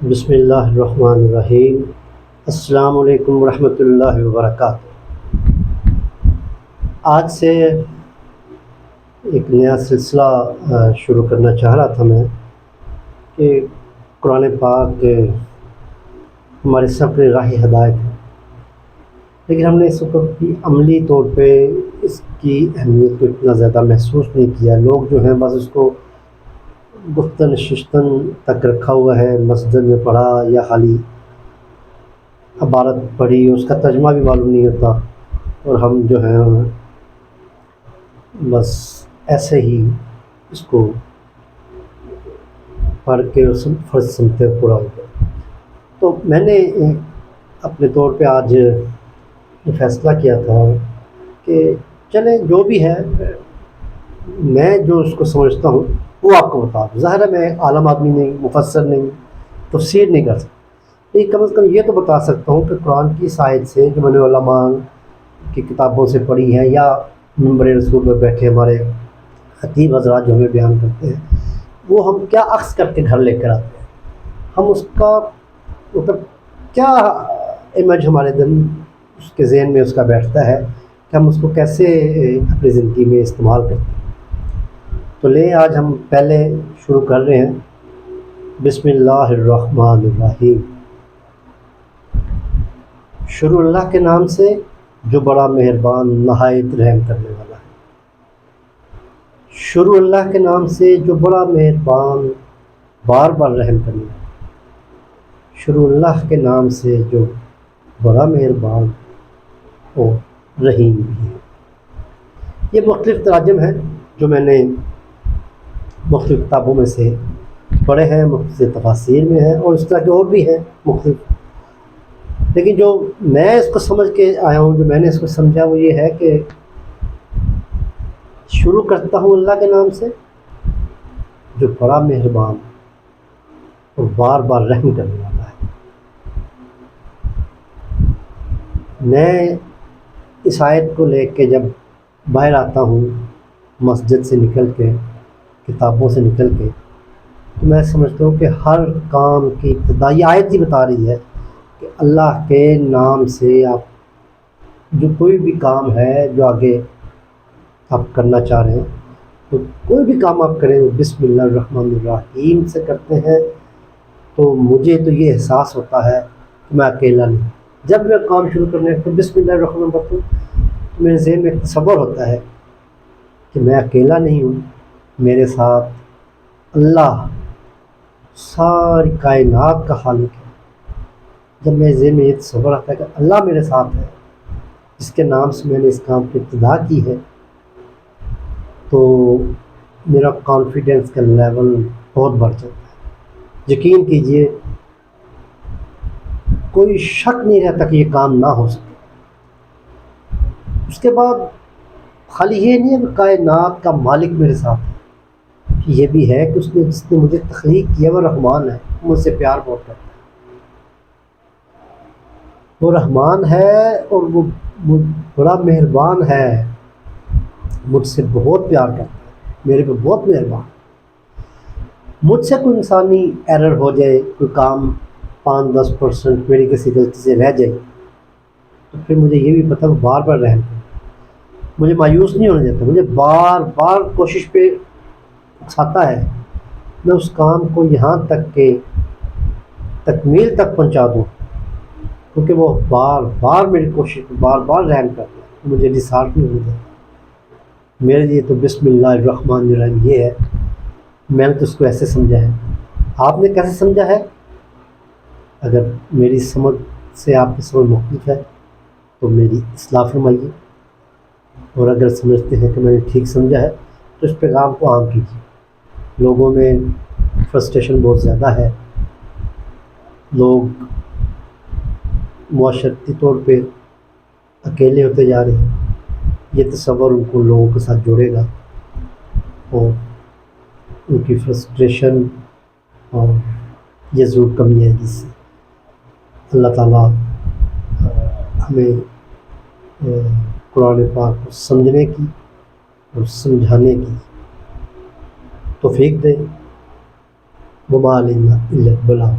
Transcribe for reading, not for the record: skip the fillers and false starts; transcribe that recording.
بسم اللہ الرحمن الرحیم۔ السلام علیکم ورحمۃ اللہ وبرکاتہ۔ آج سے ایک نیا سلسلہ شروع کرنا چاہ رہا تھا میں کہ قرآن پاک ہمارے سفر راہ ہدایت ہے، لیکن ہم نے اس وقت عملی طور پہ اس کی اہمیت کو اتنا زیادہ محسوس نہیں کیا۔ لوگ جو ہیں بس اس کو گفتن ششتن تک رکھا ہوا ہے، مسجد میں پڑھا یا خالی عبارت پڑھی، اس کا ترجمہ بھی معلوم نہیں ہوتا، اور ہم جو ہیں بس ایسے ہی اس کو پڑھ کے فرض سمجھتے پورا ہو گیا۔ تو میں نے اپنے طور پہ آج یہ فیصلہ کیا تھا کہ چلیں جو بھی ہے میں جو اس کو سمجھتا ہوں وہ آپ کو بتا دوں۔ ظاہر ہے میں عالم آدمی نہیں، مفسر نہیں، تفسیر نہیں کر سکتا، لیکن کم از کم یہ تو بتا سکتا ہوں کہ قرآن کی اس آیت سے جو میں نے علماء کی کتابوں سے پڑھی ہے یا منبر رسول میں بیٹھے ہمارے خطیب حضرات جو ہمیں بیان کرتے ہیں، وہ ہم کیا اخذ کر کے گھر لے کر آتے ہیں، ہم اس کا مطلب کیا امیج ہمارے دل اس کے ذہن میں اس کا بیٹھتا ہے کہ ہم اس کو کیسے اپنی زندگی میں استعمال کرتے ہیں۔ تو لیں آج ہم پہلے شروع کر رہے ہیں۔ بسم اللہ الرحمن الرحیم۔ شروع اللہ کے نام سے جو بڑا مہربان نہایت رحم کرنے والا ہے۔ شروع اللہ کے نام سے جو بڑا مہربان بار بار رحم کرنے والا ہے۔ شروع اللہ کے نام سے جو بڑا مہربان اور رحیم بھی ہے۔ یہ مختلف تراجم ہیں جو میں نے مختلف کتابوں میں سے پڑھے ہیں، مختلف تفاسیر میں ہیں، اور اس طرح کے اور بھی ہیں مختلف، لیکن جو میں اس کو سمجھ کے آیا ہوں، جو میں نے اس کو سمجھا، وہ یہ ہے کہ شروع کرتا ہوں اللہ کے نام سے جو بڑا مہربان اور بار بار رحم کرنے والا ہے۔ میں اس آیت کو لے کے جب باہر آتا ہوں مسجد سے نکل کے، کتابوں سے نکل کے، تو میں سمجھتا ہوں کہ ہر کام کی ابتدا یہ آیت ہی بتا رہی ہے کہ اللہ کے نام سے آپ جو کوئی بھی کام ہے جو آگے آپ کرنا چاہ رہے ہیں، تو کوئی بھی کام آپ کریں بسم اللہ الرحمن الرحیم سے کرتے ہیں، تو مجھے تو یہ احساس ہوتا ہے کہ میں اکیلا نہیں۔ جب میں کام شروع کرنے تو بسم اللہ الرحمن الرحیم تو میرے ذہن میں تصور ہوتا ہے کہ میں اکیلا نہیں ہوں، میرے ساتھ اللہ ساری کائنات کا خالق ہے۔ جب میرے ذہن میں یہ تصور آتا ہے کہ اللہ میرے ساتھ ہے، جس کے نام سے میں نے اس کام کی ابتدا کی ہے، تو میرا کانفیڈنس کا لیول بہت بڑھ جاتا ہے۔ یقین کیجئے کوئی شک نہیں رہتا کہ یہ کام نہ ہو سکے۔ اس کے بعد خالی یہ نہیں ہے کہ کائنات کا مالک میرے ساتھ ہے، یہ بھی ہے کہ جس نے مجھے تخلیق کیا وہ رحمان ہے، مجھ سے پیار بہت کرتا ہے، وہ رحمان ہے اور وہ بڑا مہربان ہے، مجھ سے بہت پیار کرتا ہے، میرے پہ بہت مہربان۔ مجھ سے کوئی انسانی ایرر ہو جائے، کوئی کام 5-10% میری کسی غلطی سے رہ جائے، تو پھر مجھے یہ بھی پتہ وہ بار بار رحم کرتا ہے، مجھے مایوس نہیں ہونے دیتا، مجھے بار بار کوشش پہ اکساتا ہے میں اس کام کو یہاں تک کہ تکمیل تک پہنچا دوں، کیونکہ وہ بار بار میری کوشش پہ بار بار رحم کرتا ہے، مجھے ڈسہارٹ نہیں ہونے دیتا۔ میرے لیے تو بسم اللہ الرحمن الرحیم یہ ہے، میں نے تو اس کو ایسے سمجھا ہے۔ آپ نے کیسے سمجھا ہے؟ اگر میری سمجھ سے آپ کی سمجھ مختلف ہے تو میری اصلاح فرمائیے، اور اگر سمجھتے ہیں کہ میں نے ٹھیک سمجھا ہے تو اس پیغام کو عام کیجیے۔ لوگوں میں فرسٹریشن بہت زیادہ ہے، لوگ معاشرتی طور پہ اکیلے ہوتے جا رہے ہیں، یہ تصور ان کو لوگوں کے ساتھ جوڑے گا، اور ان کی فرسٹریشن اور یہ ضرور کمی ہے، جس سے اللہ تعالیٰ ہمیں قرآن پاک کو سمجھنے کی اور سمجھانے کی توفیق دے۔ وما علینا الا البلاغ۔